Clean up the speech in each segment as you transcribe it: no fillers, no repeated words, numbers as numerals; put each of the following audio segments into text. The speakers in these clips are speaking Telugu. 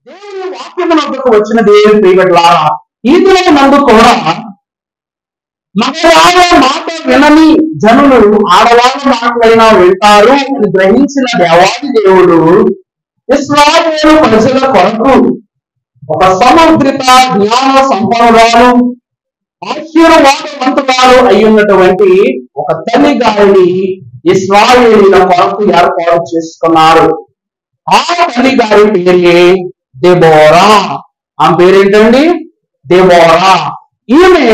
దేవుని వాక్యమునకు వచ్చిన దేవుని ప్రియలారా, ఈ దినం నందు కూడా మగవాళ్ళ మాట వినని జనులు ఆడవాళ్ళ మాటలైనా వింటారు అని గ్రహించిన దేవాది దేవుడు ఇశ్రాయేలు ప్రజల కొరకు ఒక సమగ్రత జ్ఞాన సంపన్నురాలు ఆశీర్వాదవంతురాలు అయ్యున్నటువంటి ఒక తల్లి గారిని ఇశ్రాయేలీల కొరకు ఏర్పాటు చేసుకున్నారు. ఆ తల్లి గారి పేరే దెబోరా. ఆమె పేరేంటండి? దెబోరా. ఈమె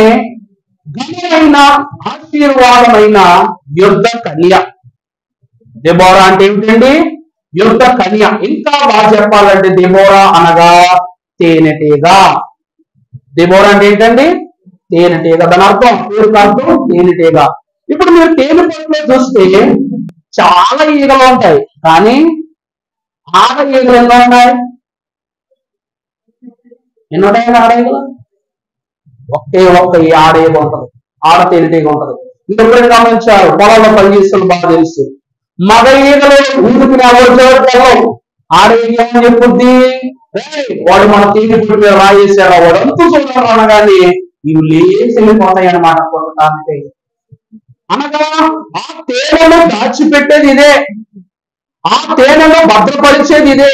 ఘనమైన ఆశీర్వాదమైన యుద్ధ కన్య. దెబోరా అంటే ఏమిటండి? యుద్ధ కన్య. ఇంకా బాగా చెప్పాలంటే దెబోరా అనగా తేనెటీగ. దెబోరా అంటే ఏంటండి? తేనెటీగ. దాని అర్థం పేరు అర్థం తేనెటీగ. ఇప్పుడు మీరు తేనె పట్టులో చూస్తే చాలా ఈగలు ఉంటాయి, కానీ ఆడ ఈగలు ఎన్నో ఉన్నాయి? ఎన్నో ఉంటాయండి ఆడ ఈగలు? ఒక్క ఈ ఆడ ఈగ ఉంటది, ఆడ తేనెటీగ ఉంటది. మీరు ఎప్పుడైనా గమనించారు? పొలంలో పనిచేస్తున్న బాగా తెలుసు. మగ ఈగలు ఊరికి ఎవరు ఆడ ఈగ ఏమని చెప్పుద్ది? వాడు మన తేనె పుట్టి మీద రాయేసాడు, వాడు అంతూ చూడాలి అనగానే ఇవి లేచి వెళ్ళిపోతాయి అన్నమాట. కొట్టడానికి అనగా ఆ తేనెను దాచిపెట్టేది ఇదే, ఆ తేనెను భద్రపరిచేది ఇదే,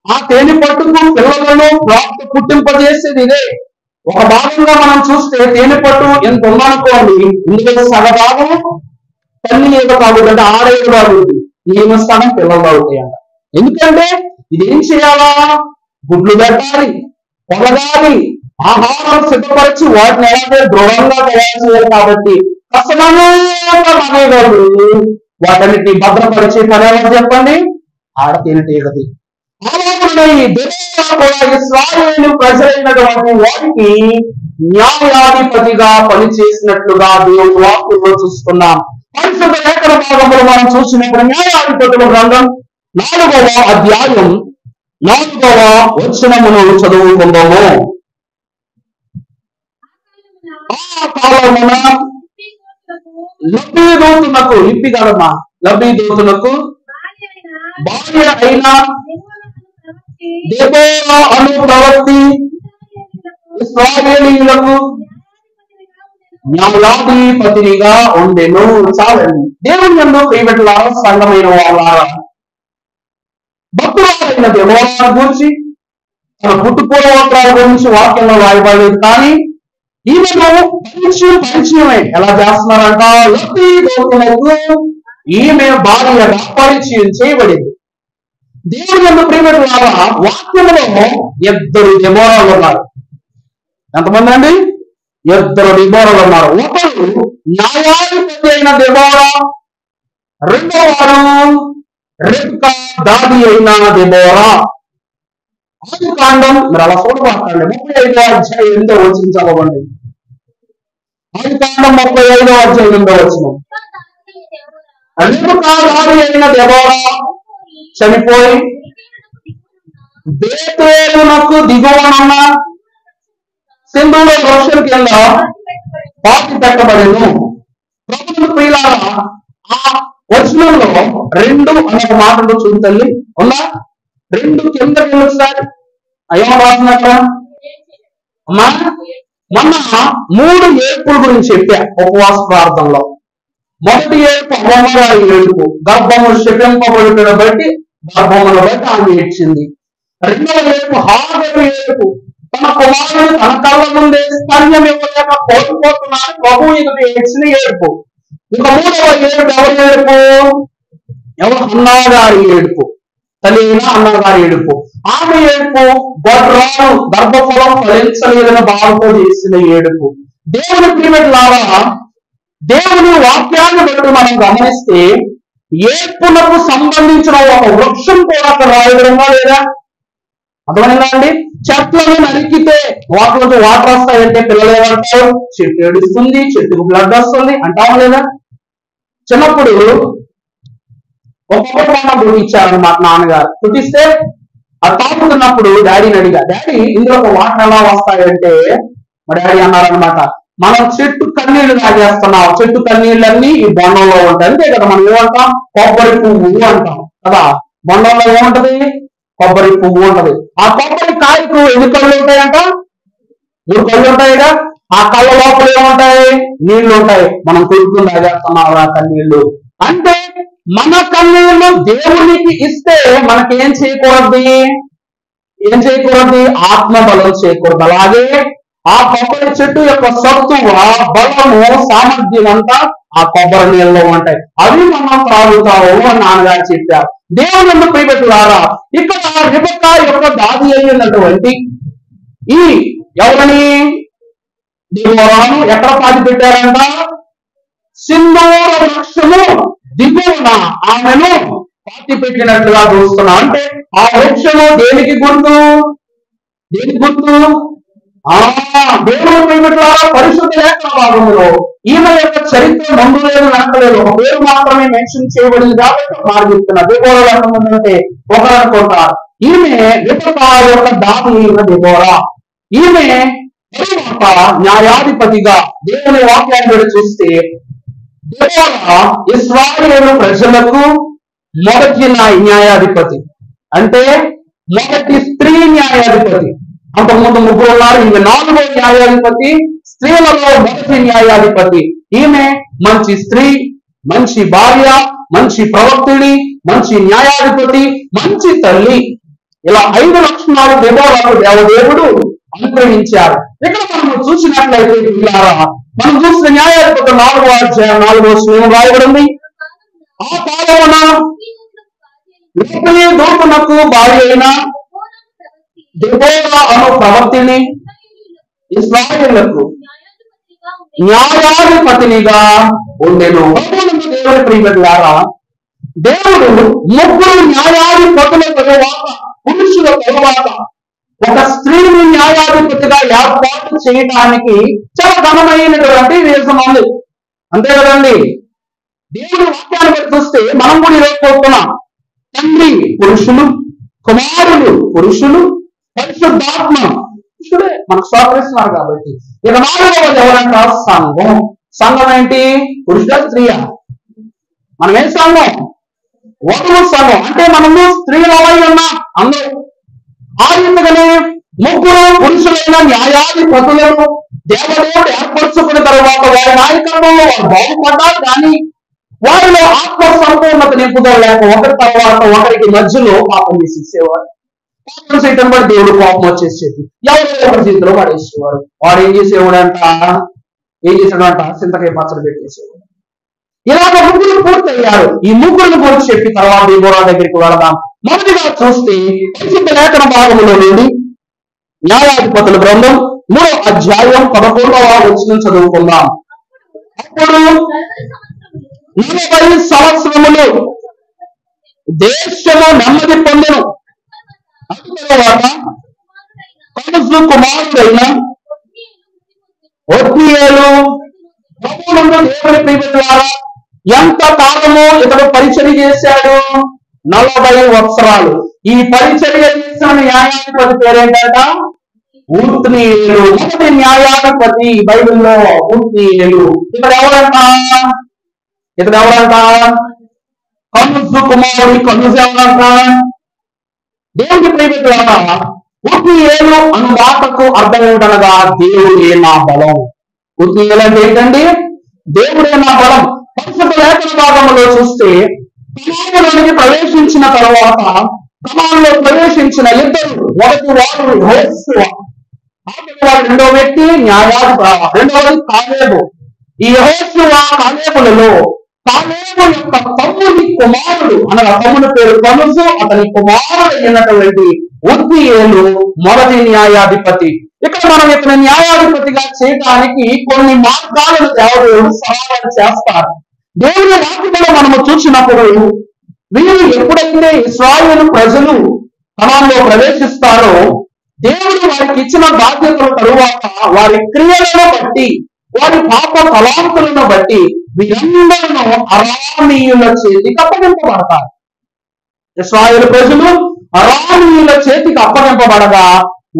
ఆ తేనె పట్టుకు పిల్లలను పుట్టింపజేసేది ఇదే. ఒక భాగంగా మనం చూస్తే తేనె పట్టు ఎంత ఉందనుకోండి, ఇందులో సగభాగం తల్లి ఏదో కాకుండా ఆడేది కాదు, ఈమె స్థానం పిల్లలు అవుతాయంట. ఎందుకంటే ఇది ఏం చేయాలా? గుడ్లు పెట్టాలి, పొలగాలి, ఆహారం సిద్ధపరిచి వాటిని ఎలాగే దృఢంగా తయారు చేయాలి. కాబట్టి కష్టమంగా వాటన్నిటిని భద్రపరిచే పని ఎవరు చెప్పండి? ఆడ తేనెటీగది. అలాగే ఈ దేశంలో కూడా ఇశ్రాయేలు ప్రజలైనటువంటి వారికి న్యాయాధిపతిగా పనిచేసినట్లుగా దేవుని వాక్కులో చూస్తున్నాం. పరిశుద్ధ లేఖన భాగంలో మనం చూసినప్పుడు న్యాయాధిపతుల గ్రంథం 4వ అధ్యాయం 4వ వచనమును చదువుకుందాము. ఆ కాలమున లబ్బీదోతునకు ఇంపిగలమా లబ్బీదోతునకు భార్య అయిన దెబోరా అను ప్రవక్తి ఇశ్రాయేలీయులకు న్యాయాధిపతినిగా ఉండెను. చాలండి. దేవుని యందు ప్రియబిడ్డలారా, సంఘమైన వాళ్ళారా, భక్తురాలైన దెబోరా గురించి తన పుట్టుపూర్వోత్తరాల గురించి వాక్యంలో రాయబడలేదు, కానీ ఈమెను పరిచయమే ఎలా చేస్తున్నారంట? లబ్బీదోతునకు ఈమె భార్యగా పరిచయం చేయబడింది. దేవుని యందు ప్రియబిడ్డలారా, వాక్యంలో 2 దెబోరాలు ఉన్నారు. ఎంతమంది అండి? 2 దెబోరాలు ఉన్నారు. ఒకరు న్యాయాధిపతి అయిన దెబోరా, రెండో వారు రెబ్కా దాది అయిన దెబోరా. ఆదికాండం మీరు అలా చూడబాకండి, 35వ అధ్యాయం 8వ వచనం చదవండి. ఆదికాండం 35వ అధ్యాయం 8వ వచనం. రెబ్కా దాది అయిన దెబోరా చనిపోయి బేతేలునకు దిగువనున్న సింధూర వృక్షం కింద పాతి పెట్టబడెను. ప్రభుత్వ ప్రియులారా, ఆ వచనంలో 2 అనే మాటలు చూడండి. ఉన్నా 2 కిందకి ఒకసారి అయ్యో రాసినట్ల అమ్మా, మొన్న 3 ఏడుపుల గురించి చెప్పా ఉపవాస ప్రార్థనలో. మొదటి ఏడుపు అమ్మగారి ఏడుపు, గర్భము శపింపబడుతున్న బట్టి గర్భమును బట్టి ఆమె ఏడ్చింది. రెండవ ఏడుపు హాగరు ఏడుపు, తన కుమారుడు తన కళ్ళ ముందే స్తన్యం ఇవ్వలేక కోల్పోతున్నాడు ప్రభు ఇది ఏడ్చిన ఏడుపు. ఇక 3వ ఏడుపు ఎవరి ఏడుపు? అన్నగారి ఏడుపు, తల్లి అన్నగారి ఏడుపు. ఆమె ఏడుపు గొడ్రాలు గర్భఫలం ఫలించలేదని బాధతో చేసిన ఏడుపు. దేవుని ప్రియబిడ్డలారా, దేవుని వాక్యాన్ని బట్టి మనం గమనిస్తే ఏడ్పులకు సంబంధించిన ఒక వృక్షం కూడా అక్కడ రాయడంగా లేదా? అర్థమైందా అండి? చెట్లను నరికితే వాటిలోకి వాటర్ వస్తాయంటే పిల్లలు ఏమంటారు? చెట్టు ఏడుస్తుంది, చెట్టుకు బ్లడ్ వస్తుంది అంటామా లేదా? చిన్నప్పుడు ఒక్కొక్క పాపం ఇచ్చారనమాట నాన్నగారు. పుట్టిస్తే అది తాగుతున్నప్పుడు డాడీని అడిగా, డాడీ ఇందులో ఒక వాటర్ ఎలా వస్తాయంటే మా డాడీ అన్నారనమాట, మనం చెట్టు కన్నీళ్లు తాగేస్తున్నాం, చెట్టు కన్నీళ్ళన్నీ ఈ బొండంలో ఉంటాయి. అంతే కదా, మనం ఏమంటాం? కొబ్బరి పువ్వు అంటాం కదా. బొండంలో ఏముంటది? కొబ్బరి పువ్వు ఉంటది. ఆ కొబ్బరి కాయకు ఎన్ని కళ్ళు ఉంటాయంట? 3 కళ్ళు ఉంటాయిగా. ఆ కళ్ళ లోపల ఏముంటాయి? నీళ్లు ఉంటాయి. మనం కొడుకుని తాగేస్తున్నాం ఆ కన్నీళ్లు. అంటే మన కన్నీళ్లు దేవునికి ఇస్తే మనకేం చేయకూడదు? ఏం చేయకూడదు? ఆత్మబలం చేయకూడదు. అలాగే ఆ కొబ్బరి చెట్టు యొక్క సత్తువ, బలము, సామర్థ్యం అంతా ఆ కొబ్బరి నీళ్ళలో ఉంటాయి. అవి మనం తాగుతాము అని నాన్నగారు చెప్పారు. దేవుని ఎందుకు ప్రియపెట్టులారా, ఇక్కడ రిబెక్కా యొక్క దాది అయినటువంటి ఈ ఎవరిని దెబోరాను ఎక్కడ పాతి పెట్టారంట? సింధూర వృక్షము దిగువన ఆమెను పాతి పెట్టినట్లుగా చూస్తున్నాం. అంటే ఆ వృక్షము దేనికి గుర్తు? దేనికి గుర్తు? దేవుని ప్రియపెట్టులారా, పరిశుద్ధ లేఖన భాగంలో ఈమె యొక్క చరిత్ర ముందు లేదు, వెనక లేదు. ఒక పేరు మాత్రమే మెన్షన్ చేయబడింది కాబట్టి మార్గిస్తున్నా. దెబోరా అంటే ఒకరు అనుకుంటారు. ఈమె రిబెక్కా యొక్క దాది అయిన దెబోరా. ఈమె తరువాత న్యాయాధిపతిగా దేవుని వాక్యాన్ని చూస్తే దెబోరా ఇశ్రాయేలు ప్రజలకు మొదటి న్యాయాధిపతి, అంటే మొదటి స్త్రీ న్యాయాధిపతి. అంతకుముందు 3 ఉన్నారు, ఈమె 4వ న్యాయాధిపతి, స్త్రీలలో మొదటి న్యాయాధిపతి. ఈమె మంచి స్త్రీ, మంచి భార్య, మంచి ప్రవక్తుడి, మంచి న్యాయాధిపతి, మంచి తల్లి. ఇలా 5 లక్షణాలు దెబోరాకు దేవదేవుడు అనుగ్రహించారు. ఇక్కడ మనం చూసినట్లయితే మనం చూసిన న్యాయాధిపతి 4వ అధ్యాయం 4వ వచనం రాయబడింది. ఆ కాలమున దూతనకు భార్య అయిన దెబోరా అను ప్రవక్తిని ఇశ్రాయేలులకు న్యాయాధిపతినిగా ఉండెను. దేవుని ప్రియబిడ్డలారా, దేవుడు 3 న్యాయాధిపతుల తరువాత, పురుషుల తరువాత ఒక స్త్రీని న్యాయాధిపతిగా ఏర్పాటు చేయడానికి చాలా ఘనమైనటువంటి రీజన్ ఉంది. అంతే కదండి. దేవుడి వాక్యాన్ని బట్టి చూస్తే మనం కూడా ఈరోజు చూస్తున్నాం. తండ్రి పురుషులు, కుమారులు పురుషులు, పరిశుద్ధాత్మ పురుషుడే మనకు సహకరిస్తున్నారు. కాబట్టి ఇక 4వది ఎవరంట? సంఘం. సంఘం ఏంటి? పురుషుల, స్త్రీయ? మనం ఏం సంఘం? వధువు సంఘం. అంటే మనము స్త్రీలమై ఉన్నాం అందరూ. ఆ రీతిగానే 3 పురుషులైన న్యాయాధిపతులను దేవదేవుడు ఏర్పరచుకున్న తర్వాత వారి నాయకత్వంలో వారు బాగుపడ్డారు. కానీ వారిలో ఆత్మ సంపూర్ణత నింపుదల లేక ఒకరి తర్వాత ఒకరికి మధ్యలో పాపం చేసేసేవారు. పాపం చేయటం బట్టి దేవుడు కోపం వచ్చేసేది, ఎవరో ఒకరి చేతిలో పడేసేవారు. వాడు ఏం చేసేవాడంట? చింతకాయ పచ్చడి పెట్టేసేవాడు. ఇలాగ 3 పూర్తయ్యారు. ఈ 3ని గురించి చెప్పి తర్వాత దెబోరా దగ్గరికి వెళదాం. మొదటిగా చూస్తే పరిశుద్ధ లేఖన భాగంలో నుండి న్యాయాధిపతుల గ్రంథం 3వ అధ్యాయం 11వ వచనం చదువుకుందాం. అప్పుడు 40 సంవత్సరములు దేశము నెమ్మది పొందెను. తరువాత కనుజు కుమారుడైన ఒత్నియేలు దేవుని ప్రియబిడ్డలారా, ఎంత కాలము ఇతడు పరిచర్య చేశాడు? 40 సంవత్సరాలు. ఈ పరిచర్య చేసిన న్యాయాధిపతి పేరేంటట? ఒత్నియేలు. మొదటి న్యాయాధిపతి బైబిల్లో ఒత్నియేలు. ఇక్కడ ఎవరంట? కనుజు కుమారుడు. కనుజు ఎవరంట? దేవుని ప్రియబిడ్డలారా, ఒత్నియేలు అన్న మాటకు అర్థం ఏమిటనగా దేవుడే నా బలం. ఒత్నియేలు అంటే ఏంటండి? దేవుడే నా బలం. పరిశుద్ధ లేఖన భాగంలో చూస్తే కనానులోనికి ప్రవేశించిన తర్వాత కనానులో ప్రవేశించిన 2, మొదటి వాడు యెహోషువ, వాడు 2వ వ్యక్తి న్యాయాధిపతి, 2వది కాలేబు. ఈ యెహోషువ కాలేబులలో కాలేబు యొక్క తమ్ముని కుమారుడు, అనగా తమ్ముని పేరు కనుజు, అతని కుమారుడు అయినటువంటి ఒత్నియేలు మొదటి న్యాయాధిపతి. ఇక్కడ మనం ఇతని న్యాయాధిపతిగా చేయడానికి కొన్ని మార్గాలను దేవుడు సహాయం చేస్తారు. దేవుని వాక్యంలో మనము చూసినప్పుడు వీరు ఎప్పుడైతే ఇశ్రాయేలు ప్రజలు కనానులో ప్రవేశిస్తారో దేవుడు వారికి ఇచ్చిన బాధ్యతల తరువాత వారి క్రియలను బట్టి, వారి పాప తలాంతులను బట్టి వీరందరూ అరామీయుల చేతికి అప్పగింపబడతారు. ఇశ్రాయేలు ప్రజలు అరామీయుల చేతికి అప్పగింపబడగా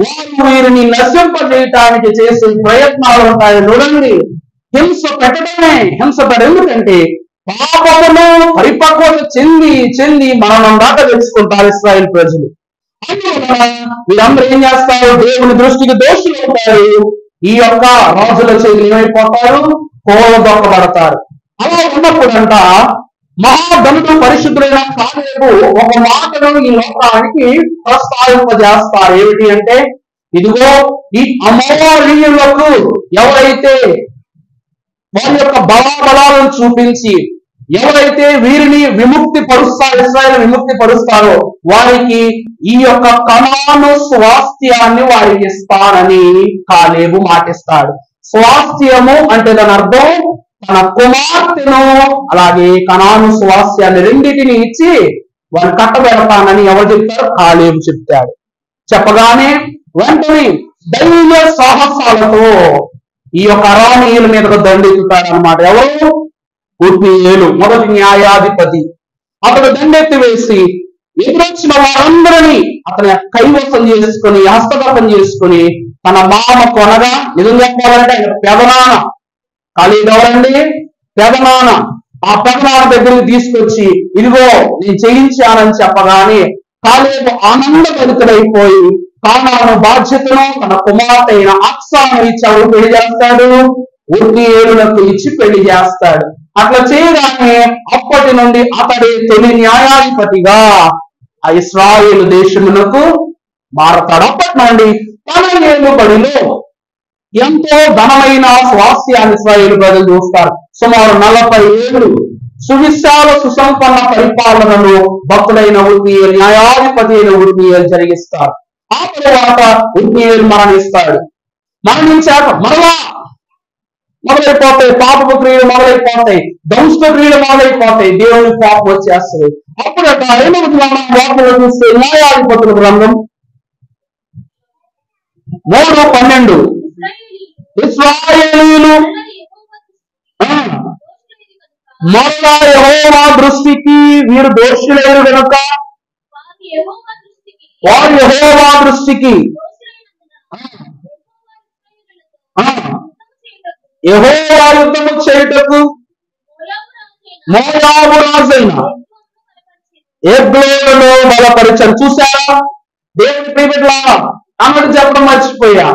వారు వీరిని నశింపజేయటానికి చేసే ప్రయత్నాలు ఉంటాయి. చూడండి, హింస పెట్టడమే. హింస ఎందుకంటే పాపమును పరిపక్వత చెంది మరణం దాకా తెచ్చుకుంటారు ఇశ్రాయేలు ప్రజలు. వలన వీరందరూ ఏం చేస్తారు? దేవుని దృష్టికి దోషులు అవుతారు. ఈ యొక్క రాజుల చేతులు ఏమైపోతారు? కోలదొక్కబడతారు. అలా ఉన్నప్పుడంట మహాగణుడు పరిశుద్ధులైన కాలేబు ఒక మాటను ఈ లోకానికి ప్రస్తావింపజేస్తారు. ఏమిటి అంటే, ఇదిగో ఈ అమోరీయులకు ఎవరైతే వారి యొక్క బలాబలాలను చూపించి ఎవరైతే వీరిని విముక్తి పరుస్తారు, ఇశ్రాయేలు విముక్తి పరుస్తారో వారికి ఈ యొక్క కనాను స్వాస్థ్యాన్ని వారికి ఇస్తానని కాలేబు మాటిస్తాడు. స్వాస్థ్యము అంటే దాని అర్థం తన కుమార్తెను అలాగే కనాను స్వాస్థ్యాన్ని రెండింటిని ఇచ్చి వారు కట్టబెడతానని ఎవరు చెప్తారు? కాలేబు చెప్తాడు. చెప్పగానే వెంటనే ధైర్య సాహసాలతో ఈ యొక్క అరామీయుల మీదకు దండెత్తుతాడు అనమాట. ఎవరు? ఉత్నీయేలు, మొదటి న్యాయాధిపతి. అతడు దండెత్తి వేసి ఎదురొచ్చిన వారందరినీ అతని కైవసం చేసుకుని హస్తగతం చేసుకుని తన మామ కొనగా, నిజం చెప్పాలంటే ఆయన పెదనాన్న. కాలేబు ఎవరండి? పెదనాన్న. ఆ పెదనాన్న దగ్గరికి తీసుకొచ్చి ఇదిగో నేను చేయించానని చెప్పగానే కాలేబు ఆనందభరితుడైపోయి కానాను బాధ్యతను తన కుమార్తె అయిన అక్సాను ఇచ్చాడు. పెళ్లి చేస్తాడు. ఉత్నీయేలునకు ఇచ్చి పెళ్లి చేస్తాడు. అట్లా చేయగానే అప్పటి నుండి అతడి తొలి న్యాయాధిపతిగా ఆ ఇశ్రాయేలు దేశమునకు మారతాడు. అప్పటి నుండి తన ఏలుబడిలో ఎంతో ఘనమైన స్వాస్థ్యాన్ని ఇశ్రాయేలు ప్రజలు చూస్తారు. సుమారు 40 ఏళ్ళు సువిశాల సుసంపన్న పరిపాలనను భక్తుడైన ఉత్నీయేలు, న్యాయాధిపతి అయిన ఉత్నీయేలు జరిగిస్తారు. ఆ తర్వాత ఉత్నీయేలు మరణిస్తాడు. మరణించాక మరలా మొదలైపోతాయి, పాపపు క్రియలు మొదలైపోతాయి, దంష్ట క్రియలు మొదలైపోతాయి, దేవుని పాపం వచ్చేస్తుంది. అప్పుడు 8వ వాక్యంలో చూస్తే న్యాయాధిపతుల గ్రంథం 3:12 ఇశ్రాయేలీయులు మరలా యెహోవా దృష్టికి వీరు దోషులైన గనుక వారు యెహోవా దృష్టికి యెహోవా యుద్ధము చేయుటకు మోయాబు రాజైన ఎగ్లోనులో బలపరిచారు. చూసారా? దేవుని ప్రియబిడ్డలారా, అన్నట్టు చెప్పడం మర్చిపోయా.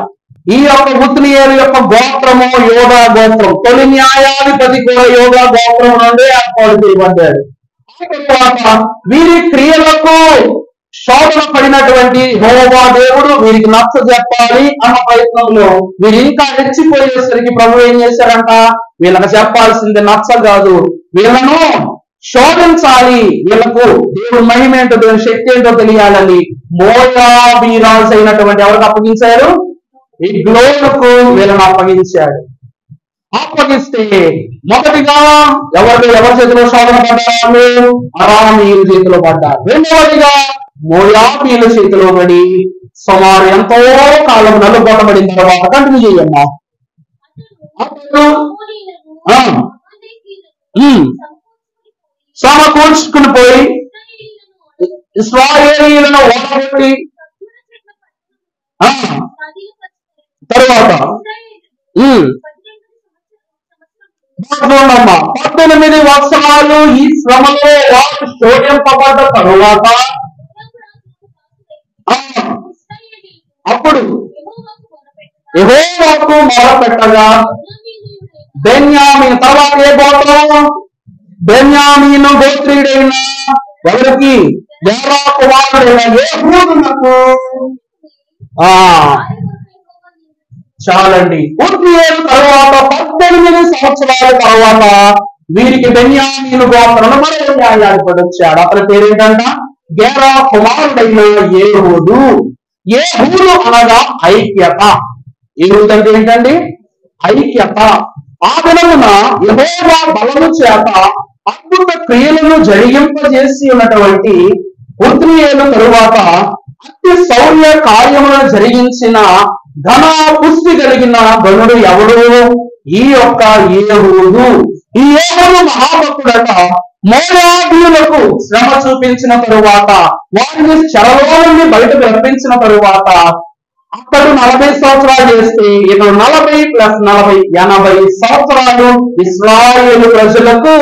ఈ యొక్క ఉత్నీయేలు యొక్క గోత్రము యోధా గోత్రం. తొలి న్యాయాధిపతి కూడా యోధా గోత్రం నుండి ఏర్పాటు చేయబడ్డాడు. ఆ తర్వాత వీరి క్రియలకు శోధన పడినటువంటి యెహోవా దేవుడు వీరికి నచ్చ చెప్పాలి అన్న ప్రయత్నంలో వీరు ఇంకా రెచ్చిపోయేసరికి ప్రభు ఏం చేశారంట? వీళ్ళకి చెప్పాల్సింది నచ్చ కాదు, వీళ్ళను శోధించాలి, వీళ్ళకు దేవుడు మహిమ ఏంటో దేవుని శక్తి ఏంటో తెలియాలని మోయాబీరాజు అయినటువంటి ఎవరికి అప్పగించారు? ఎగ్లోనుకు వీళ్ళను అప్పగించాడు. అప్పగిస్తే మొదటిగా ఎవరి చేతిలో శోధన పడ్డారు? అరామీయుల చేతిలో పడ్డారు. రెండవదిగా మోయాబీయుల చేతిలో పడి సుమారు ఎంతో కాలం నలుగొట్టబడిన తర్వాత కంటిన్యూ చేయమ్మా. అప్పుడు సమకూర్చుకుని పోయి ఇశ్రాయేలీయులను ఓడగొట్టి తర్వాత 18 సంవత్సరాలు ఈ శ్రమలో వారు శోధింపబడ్డ తరువాత అప్పుడు యెహోవాకు మొరపెట్టగా బెన్యామీను తర్వాత ఏ గోత్రం? బెన్యామీను గోత్రీయుడైన ఎవరికి? గేరా కుమారుడైన యేహూదునకు. చాలండి. ఉత్నీయేలు తరువాత 18 సంవత్సరాల తర్వాత వీరికి బెన్యామీను గోత్రం మరో న్యాయాధిపతి వచ్చాడు. అతని పేరేంటంట? గేరా కుమారుడైన యేహూదు. యేహూదు అనగా ఐక్యత. యేహూదు అంటే ఏంటండి? ఐక్యత. ఆ దినమున యెహోవా బలము చేత అద్భుత క్రియలను జరిగింపజేసి ఉన్నటువంటి ఉత్నీయేలు తరువాత అతి శౌర్య కార్యములను జరిగించిన ఘన పుష్టి కలిగిన గణుడు ఎవడు? ఈ యొక్క యేహూదు. ఈ యేహూదు మహాభక్తుడట. మోయాబీయులకు శ్రమ చూపించిన తరువాత వారిని చెరలో నుండి బయటకు రప్పించిన తరువాత అతడు 40 సంవత్సరాలు చేస్తే ఇతడు 40 + 40 80 సంవత్సరాలు ఇశ్రాయేలు ప్రజలకు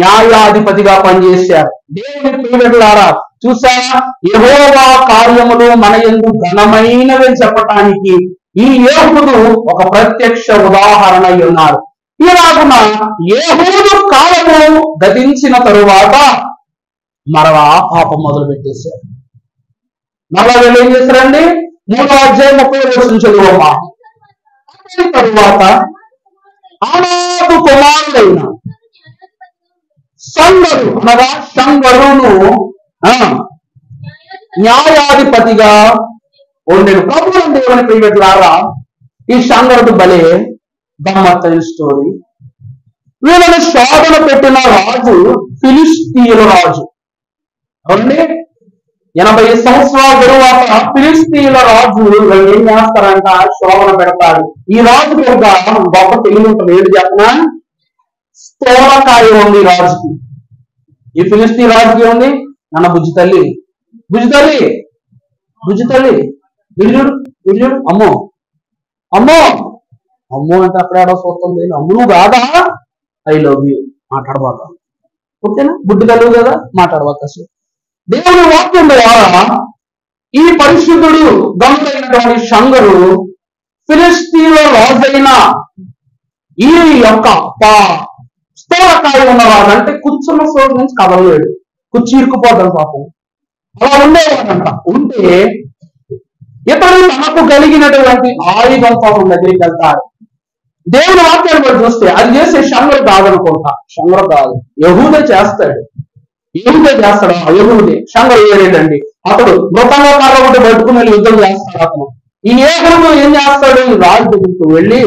న్యాయాధిపతిగా పనిచేశారు. దేవుని ప్రియబిడ్డలారా, చూసారా, యెహోవా కార్యములు మన యందు ఘనమైనవి చెప్పటానికి ఈ యేహూదు ఒక ప్రత్యక్ష ఉదాహరణ అయి ఉన్నారు. ఇలాగున యేహూదు కాలము గతించిన తరువాత మరలా పాపం మొదలు పెట్టేశారు. మరలా వీళ్ళు ఏం చేశారండి? 3వ అధ్యాయం 30వ వచనం చదువమ్మా. తరువాత ఆనాదు కుమారుడైన సంగరు అనగా సంగరును న్యాయాధిపతిగా ఉండేది. ప్రభువు దేవుని ప్రియమిత్రులారా, ఈ సంగరుడు భలే గమ్మత్తైన స్టోరీ. వీళ్ళని శోధన పెట్టిన రాజు ఫిలిష్తీయుల రాజు. అవునండి, 80 సంవత్సరాల తరువాత ఫిలిష్తీయుల రాజు ఏం చేస్తారంట? శోధన పెడతాడు. ఈ రాజు యొక్క గొప్ప తెలివి ఉంటుంది. ఏంటి చెప్పిన? స్థూలకాయ ఉంది ఈ రాజుకి. ఈ ఫిలిష్తీ రాజుకి ఉంది నన్న బుజ్జి తల్లి, బుజ్జి తల్లి, బుజ్జి తల్లి, విల్లుడు విల్లుడు, అమ్మో అమ్మో అమ్మో అంటే అక్కడ ఏడో చూస్తుంది. అమ్ము నువ్వు కాదా? ఐ లవ్ యూ మాట్లాడబాక. ఓకేనా? బుడ్డి తల్లి కదా, మాట్లాడబాక. దేవుని వాక్యం ద్వారా ఈ పరిశుద్ధుడు గమనైనటువంటి సంగరు ఫిలిష్తీయుల రాజైన ఈ యొక్క స్థూలకాయ ఉన్నవాడు, అంటే కూర్చున్న చోటు నుంచి కదలలేడు, కుర్చీ ఇరుక్కుపోతాడు పాపం. అలా ఉండేవాడంట. ఉంటే ఇతడు తనకు కలిగినటువంటి ఆయుధంతో దగ్గరికి వెళ్తాడు. దేవుని వాక్యాన్ని బట్టి చూస్తే అది చేసే సంగరు కాదనుకుంటా. సంగరు కాదు, యెహూదే చేస్తాడు. యెహూదే చేస్తాడు. యెహూదే. సంగరు ఏరేదండి. అతడు మృతంగా కర్రబట్టి పట్టుకుని వెళ్ళి యుద్ధం చేస్తాడు. అతను ఈ యేహూదు ఏం చేస్తాడు? ఈ రాజు దగ్గరికి వెళ్ళి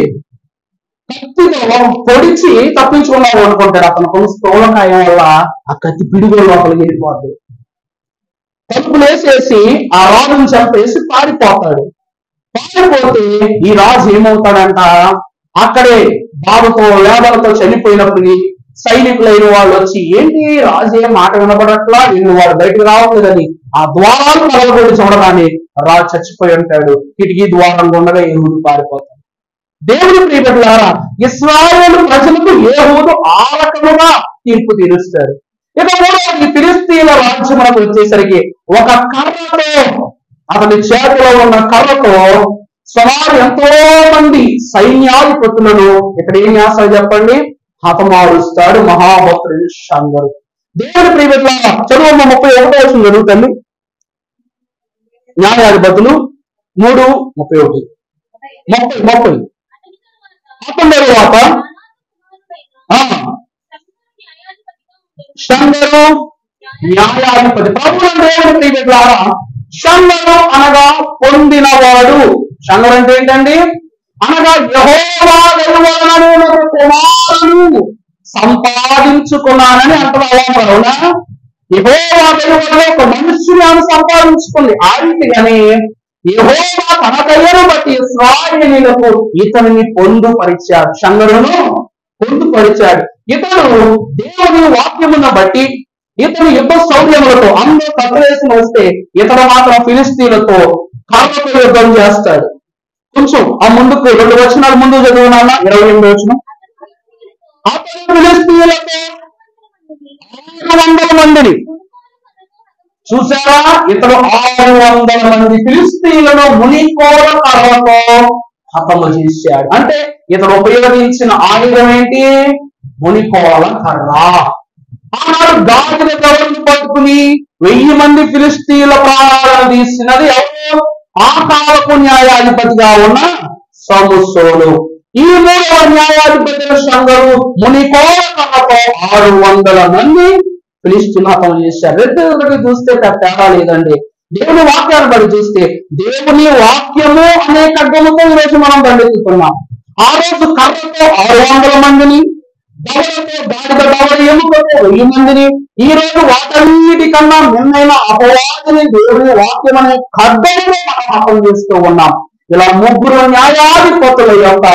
కత్తితో పొడిచి తప్పించుకున్నావు అనుకుంటాడు. అతను కొన్ని స్థూలకాయం వల్ల ఆ కత్తి పిడిగో లోపలికి వెళ్ళిపోద్ది. తలుపులు వేసేసి ఆ రాజుని చంపేసి పారిపోతాడు. పారిపోతే ఈ రాజు ఏమవుతాడంట? అక్కడే బాధతో వేదనతో చనిపోయినప్పుడు సైనికులైన వాళ్ళు వచ్చి, ఏంటి రాజు ఏం మాట వినబడట్లా, నిన్ను వాడు బయటకు రావట్లేదని ఆ ద్వారాలు పగలగొట్టి చూడగానే రాజు చచ్చిపోయి ఉంటాడు. కిటికీ ద్వారం ఉండగా యేహూదు పారిపోతాడు. దేవుని ప్రియబిడ్డలారా, ఇశ్రాయేలు ప్రజలకు యేహూదు ఆ రకముగా తీర్పు తీరుస్తాడు. ఇక మూడవది ఫిలిష్తీయుల రాజ్యములకు వచ్చేసరికి ఒక కర్రతో, అతని చేతిలో ఉన్న కర్రతో సుమారు ఎంతో మంది సైన్యాధిపతులను ఇక్కడ ఏం చేస్తాడు చెప్పండి? హతమారుస్తాడు మహాభక్తుడు సంగరు. దేవుని ప్రియబిడ్డలారా, చదువు 31 వచనం జరుగుతుంది. న్యాయాధిపతులు 3:31 30. అతని తరువాత సంగరు న్యాయాధిపతి. ప్రభువు దేవుని ప్రియబిడ్డలారా, సంగరు అనగా పొందినవాడు. సంగరు అంటే ఏంటండి? అనగా యెహోవా వెలువలన నేను కుమారుని సంపాదించుకున్నానని అంటున్నావా? అవునా? యెహోవా వెలువలన ఒక మనుష్యుని ఆమె సంపాదించుకుంది. ఆ రీతిగానే యెహోవా తన దయను బట్టి ఇశ్రాయేలీయులకు ఇతనిని పొందుపరిచాడు. సంగరును పొందుపరిచాడు. ఇతను దేవుని వాక్యమును బట్టి ఇతను యుద్ధ సౌర్యములతో అందరూ తప్పవేసి వస్తే ఇతను మాత్రం ఫిలిష్తీయులతో కర్రతో యుద్ధం చేస్తాడు. కొంచెం ఆ ముందుకు 2 వచనాలు ముందు చదువునాన్న. 28వ వచనం. అతను ఫిలిష్తీయులతో 600 మందిని చూసారా? ఇతడు 600 మంది ఫిలిష్తీయులను మునికోల కర్రతో హతము చేశాడు. అంటే ఇతడు ఉపయోగించిన ఆయుధం ఏంటి? మునికోల కర్ర. ఆనాడు గాడిద గవలను పట్టుకుని 1000 మంది ఫిలిష్తీయుల ప్రాణాలను తీసినది ఎవరు? ఆ కాలపు న్యాయాధిపతిగా ఉన్న సంసోను. ఈ 3వ న్యాయాధిపతి సంగరు మునికోల కర్రతో 600 మంది ఫిలిష్తీయులను హతం చేశారు. రెండోది చూస్తే తేడా లేదండి. దేవుని వాక్యాన్ని బట్టి చూస్తే దేవుని వాక్యము అనే ఖడ్గముతో ఈరోజు మనం దండెత్తుతున్నాం. ఆ రోజు కర్రతో 600 మందిని, దవలతో గాడిద దవల ఎముకతో 1000 మందిని, ఈ రోజు వాటన్నిటికన్నా నిన్నైన అపవాదిని దేవుని వాక్యం అనే ఖడ్గములో మనం హతం చేస్తూ ఉన్నాం. ఇలా 3 న్యాయాధిపతుల యొక్క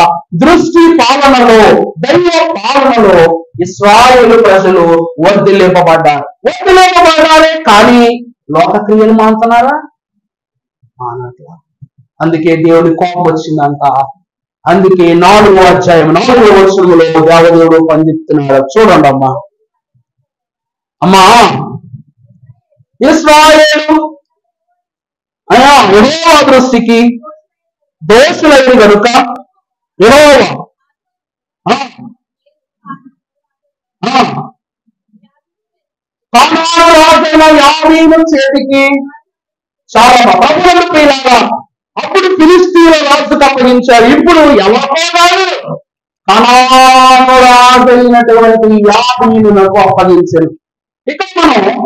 దృష్టి పాలనలో, దైవ పాలనలో ఇశ్రాయేలు ప్రజలు వర్ధిల్లింపబడ్డారు. వర్ధిల్లింపబడ్డారే కానీ లోకక్రియలు మానుతున్నారా? మానట్లా. అందుకే దేవుడి కోపం వచ్చిందంట. అందుకే 4వ అధ్యాయం 4వ వచనంలో దేవదేవుడు పనిచెప్తున్నాడు. చూడండి అమ్మా. ఇశ్రాయేలు యెహోవా దృష్టికి దోషులైన గనుక యెహోవా కనాను రాజైన యాబీను చేతికి చాలా ప్రభువుల ప్రియులారా అప్పుడు ఫిలిష్తీయుల రాజుకు అప్పగించారు. ఇప్పుడు ఎవరో కాదు, కనాను రాజైనటువంటి యాబీనునకు అప్పగించారు. ఇక్కడ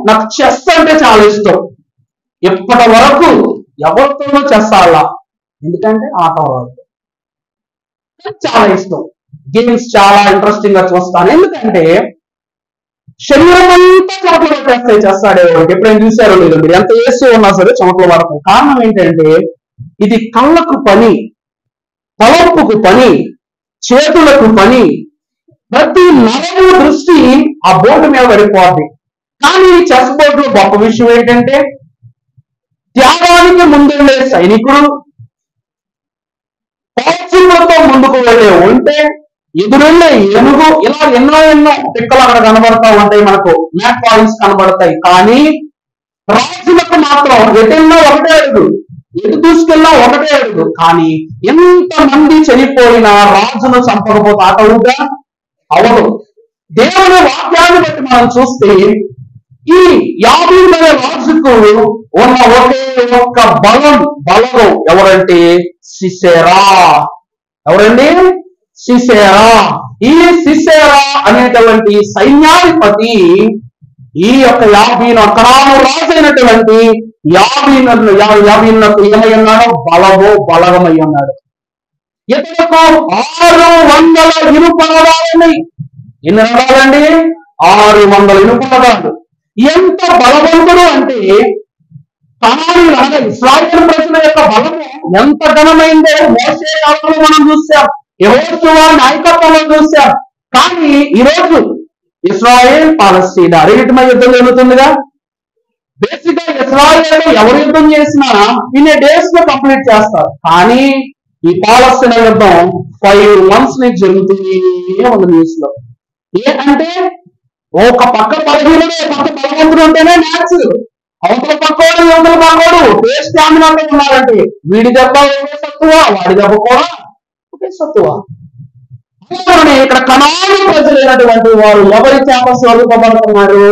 నాకు చెస్ అంటే చాలా ఇష్టం. ఇప్పటి వరకు ఎవరితోనూ చెస్ ఆడాల, ఎందుకంటే ఆట చాలా ఇష్టం. గేమ్స్ చాలా ఇంట్రెస్టింగ్ గా చూస్తాను, ఎందుకంటే శరీరం అంతా చెమటలు పట్టేస్తాయి చేస్తాడేవాడు. ఎప్పుడైనా చూసారో లేదు, మీరు ఎంత వేస్తూ ఉన్నా సరే చెమటలు పడతాయి. కారణం ఏంటంటే ఇది కళ్ళకు పని, తలంపుకు పని, చేతులకు పని, ప్రతి నరము దృష్టి ఆ బోర్డు మీద పడిపోద్ది. కానీ చెస్ బోర్డులో గొప్ప విషయం ఏంటంటే త్యాగానికి ముందుండే సైనికుడు, పాచులతో ముందుకు వెళ్ళే ఉంటే, ఎదురుండే ఏనుగు, ఇలా ఎన్నో పిక్కలు అక్కడ కనబడతా ఉంటాయి, మనకు మ్యాప్ పాయింట్స్ కనబడతాయి. కానీ రాజులకు మాత్రం ఎటెన్నో ఒకటే అడుగు, ఎటు తీసుకెళ్ళినా ఒకటే అడుగు. కానీ ఎంతమంది చనిపోయినా రాజును చంపకపోతే ఆటవుగా అవదు. దేవుని వాక్యాన్ని బట్టి మనం చూస్తే ఈ యాబీను రాజుకు ఉన్న ఒకే ఒక్క బలగం ఎవరంటే సిసెరా. ఎవరండి? సిసెరా. ఈ సిసెరా అనేటువంటి సైన్యాధిపతి ఈ యొక్క యాబీను కనాను రాజైనటువంటి యాబీనునకు ఏమై ఉన్నాడో బలగమై ఉన్నాడు. ఇతరులకు 600 ఇనుప రథాలున్నాయి. ఎన్ని రథాలండి? 600 ఇనుప రథాలు. ఎంత బలవంతుడు అంటే కనాను రాజు ఇశ్రాయేలు ప్రజల యొక్క బలము ఎంత ఘనమైందో మోషే కాలంలో మనం చూసాం, యెహోషువ నాయకత్వంలో చూసాం. కానీ ఈరోజు ఇశ్రాయేల్ పాలస్తీనా రెండింటి యుద్ధం జరుగుతుందిగా. బేసిక్ గా ఇశ్రాయేల్ ఎవరు యుద్ధం చేసినా ఇన్ డేస్ లో కంప్లీట్ చేస్తారు. కానీ ఈ పాలస్తీనా యుద్ధం 5 months నుంచి జరుగుతుంది ఉంది న్యూస్ లో. ఏంటంటే ఒక పక్క బలహీనుడు, పక్క బలవంతుడు ఉంటేనే మ్యాచ్. అవతల పక్కోడు యువతల పక్కోడు టేస్ట్ స్టామినాతో ఉన్నారంటే వీడి దెబ్బ ఒకే సత్తువ, వాడి దెబ్బ కూడా ఒకే సత్తువ. ఇక్కడ కనాను ప్రజలైనటువంటి వారు ఎవరి చేత శోధింపబడుతున్నారు?